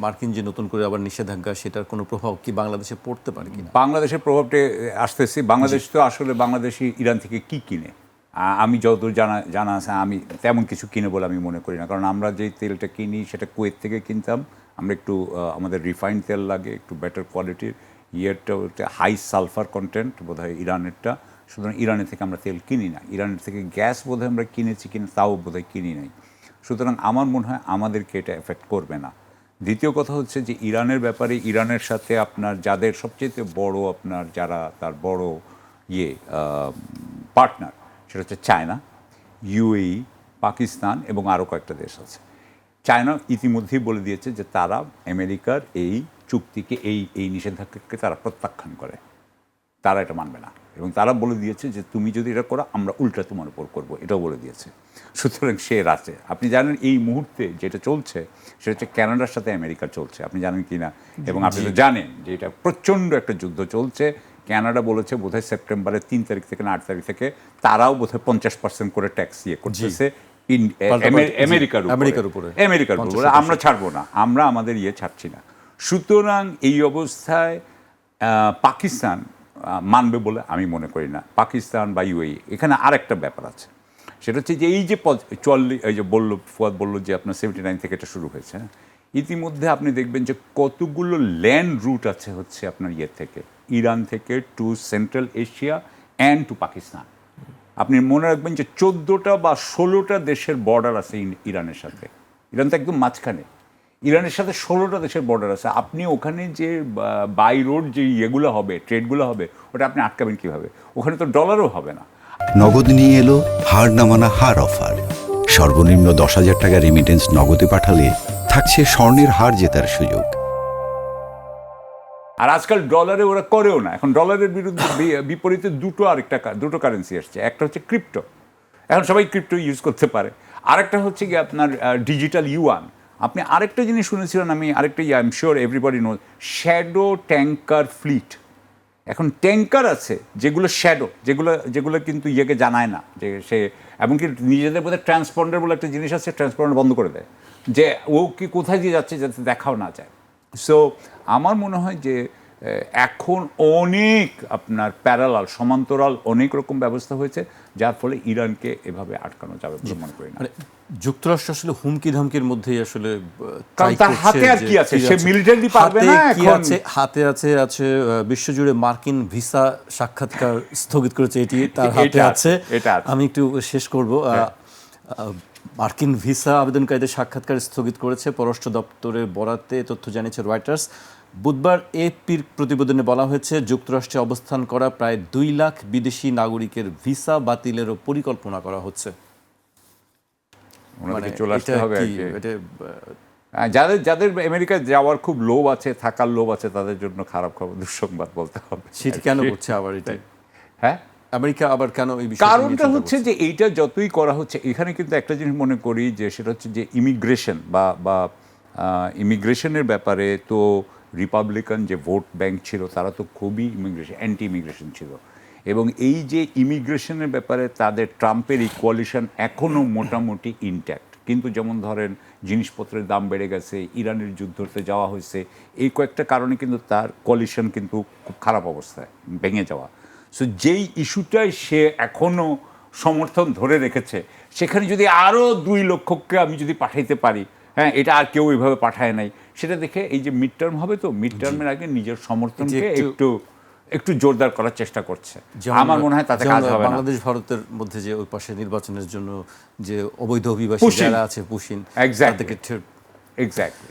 মার্কিন যে নতুন করে আবার নিষেধাজ্ঞা, সেটার কোনো প্রভাব কি বাংলাদেশে পড়তে পারে কিনা? বাংলাদেশের প্রভাবটা আসতেছি। বাংলাদেশ তো আসলে বাংলাদেশি ইরান থেকে কি কিনে, আমি যতদূর জানা আছে আমি তেমন কিছু কিনে বলে আমি মনে করি না। কারণ আমরা যে তেলটা কিনি সেটা কুয়েত থেকে কিনতাম। আমরা একটু আমাদের রিফাইন্ড তেল লাগে, একটু বেটার কোয়ালিটির। ইয়েরটা হাই সালফার কন্টেন্ট বোধহয় ইরানেরটা। সুতরাং ইরানের থেকে আমরা তেল কিনি না। ইরানের থেকে গ্যাস বোধহয় আমরা কিনেছি কিনা তাও বোধহয় কিনি নাই। সুতরাং আমার মনে হয় আমাদেরকে এটা এফেক্ট করবে না। দ্বিতীয় কথা হচ্ছে যে ইরানের ব্যাপারে, ইরানের সাথে আপনার যাদের সবচেয়ে বড় আপনার যারা তার বড় পার্টনার, সেটা হচ্ছে চায়না, ইউএই, পাকিস্তান এবং আরও কয়েকটা দেশ আছে। চায়না ইতিমধ্যেই বলে দিয়েছে যে তারা আমেরিকার এই চুক্তিকে, এই নিষেধাজ্ঞাকে তারা প্রত্যাখ্যান করে, তারা এটা মানবে না। এবং তারা বলে দিয়েছে যে তুমি যদি এটা করো আমরা উল্টা তোমার উপর করবো, এটাও বলে দিয়েছে। সুতরাং সে আছে। আপনি জানেন এই মুহূর্তে যেটা চলছে সেটা হচ্ছে কানাডার সাথে আমেরিকা চলছে, আপনি জানেন কি না? এবং আপনি তো জানেন যে এটা প্রচণ্ড একটা যুদ্ধ চলছে। কানাডা বলেছে বোধহয় সেপ্টেম্বরের 3 তারিখ থেকে না 8 তারিখ থেকে তারাও বোধহয় 50% করে ট্যাক্স করতেছে আমেরিকার উপরে। আমরা ছাড়বো না, আমরা আমাদের ছাড়ছি না। সুতরাং এই অবস্থায় পাকিস্তান মানবে বলে আমি মনে করি না। পাকিস্তান বা ইউএই, এখানে আরেকটা ব্যাপার আছে, সেটা হচ্ছে যে এই যে 40, এই যে ফুয়াদ বললো যে আপনার 79 থেকে এটা শুরু হয়েছে, ইতিমধ্যে আপনি দেখবেন যে কতগুলো ল্যান্ড রুট আছে হচ্ছে আপনার থেকে ইরান থেকে to central Asia and to Pakistan. আপনি মনে রাখবেন যে 14টা বা 16টা দেশের বর্ডার আছে ইরানের সাথে। ইরান তো একদম মাঝখানে, ইরানের সাথে 16টা দেশের বর্ডার আছে। আপনি ওখানে যে বাই রোড যে ইয়েগুলো হবে, ট্রেডগুলো হবে, ওটা আপনি আটকাবেন কীভাবে? ওখানে তো ডলারও হবে না। নগদ নিয়ে এলো হার নামানা হার অফার। সর্বনিম্ন 10,000 টাকা রেমিটেন্স নগদে পাঠালে থাকছে স্বর্ণের হার জেতার সুযোগ। আর আজকাল ডলারে ওরা করেও না। এখন ডলারের বিপরীতে দুটো কারেন্সি আসছে। একটা হচ্ছে ক্রিপ্টো, এখন সবাই ক্রিপ্টো ইউজ করতে পারে। আরেকটা হচ্ছে কি আপনার ডিজিটাল ইউয়ান। আপনি আরেকটা জিনিস শুনেছিলেন, আমি আরেকটা I am sure everybody knows, shadow tanker fleet. এখন ট্যাঙ্কার আছে যেগুলো শ্যাডো, যেগুলো কিন্তু জানায় না যে সে, এমনকি নিজেদের মধ্যে ট্রান্সপন্ডার বলে একটা জিনিস আছে, ট্রান্সপন্ডার বন্ধ করে দেয় যে ও কি কোথায় দিয়ে যাচ্ছে যাতে দেখাও না যায়। সো আমার মনে হয় যে এখন অনেক আপনার প্যারালাল, সমান্তরাল অনেক রকম ব্যবস্থা হয়েছে, যার ফলে ইরানকে এভাবে আটকানো যাবে বলে মনে করি না। যুক্তরাষ্ট্র আসলে হুমকি ধামকির মধ্যেই আসলে, কারণ তার হাতে আর কি আছে, সে মিলিটারি পারবে না। এখন হাতে আছে বিশ্বজুড়ে মার্কিন ভিসা সাক্ষাৎকার স্থগিত করেছে, এটি তার হাতে আছে। আমি একটু শেষ করব। মার্কিন ভিসা আবেদনকারীদের সাক্ষাৎকার স্থগিত করেছে পররাষ্ট্র দপ্তরের বরাতে তথ্য জানিয়েছে রয়টার্স। বুধবার এপির প্রতিবেদনে বলা হয়েছে যুক্তরাষ্ট্রে অবস্থান করা প্রায় 2 লাখ বিদেশি নাগরিকের ভিসা বাতিলেরও পরিকল্পনা করা হচ্ছে। যাদের আমেরিকায় যাওয়ার খুব লোভ আছে, থাকার লোভ আছে, তাদের জন্য খারাপ খবর, দুঃসংবাদ বলতে হবে। সেটা কেন করছে আবার এটা? হ্যাঁ, আমেরিকা আবার কেন এই বিষয়ে? কারণটা হচ্ছে যে এইটা যতই করা হচ্ছে, এখানে কিন্তু একটা জিনিস মনে করি যে সেটা হচ্ছে যে ইমিগ্রেশন বা ইমিগ্রেশনের ব্যাপারে তো রিপাবলিকান যে ভোট ব্যাংক ছিল তারা তো খুবই অ্যান্টি ইমিগ্রেশন ছিল। এবং এই যে ইমিগ্রেশনের ব্যাপারে তাদের ট্রাম্পের এই কোয়ালিশন এখনও মোটামুটি ইনট্যাক্ট। কিন্তু যেমন ধরেন জিনিসপত্রের দাম বেড়ে গেছে, ইরানের যুদ্ধতে যাওয়া হয়েছে, এই কয়েকটা কারণে কিন্তু তার কোয়ালিশন কিন্তু খুব খারাপ অবস্থায় ভেঙে যাওয়া। সো যেই ইস্যুটাই সে এখনও সমর্থন ধরে রেখেছে, সেখানে যদি আরও 2 লক্ষকে আমি যদি পাঠাইতে পারি, হ্যাঁ, এটা আর কেউ এইভাবে পাঠায় নাই, সেটা দেখে এই যে মিড টার্ম হবে, তো মিড টার্মের আগে নিজের সমর্থনকে একটু জোরদার করার চেষ্টা করছে। আমার মনে হয় তাতে কাজ হবে না। বাংলাদেশ ভারতের মধ্যে যে ওই পাশে নির্বাচনের জন্য যে অবৈধ অভিবাসী যারা আছে, পুশিন, এক্স্যাক্টলি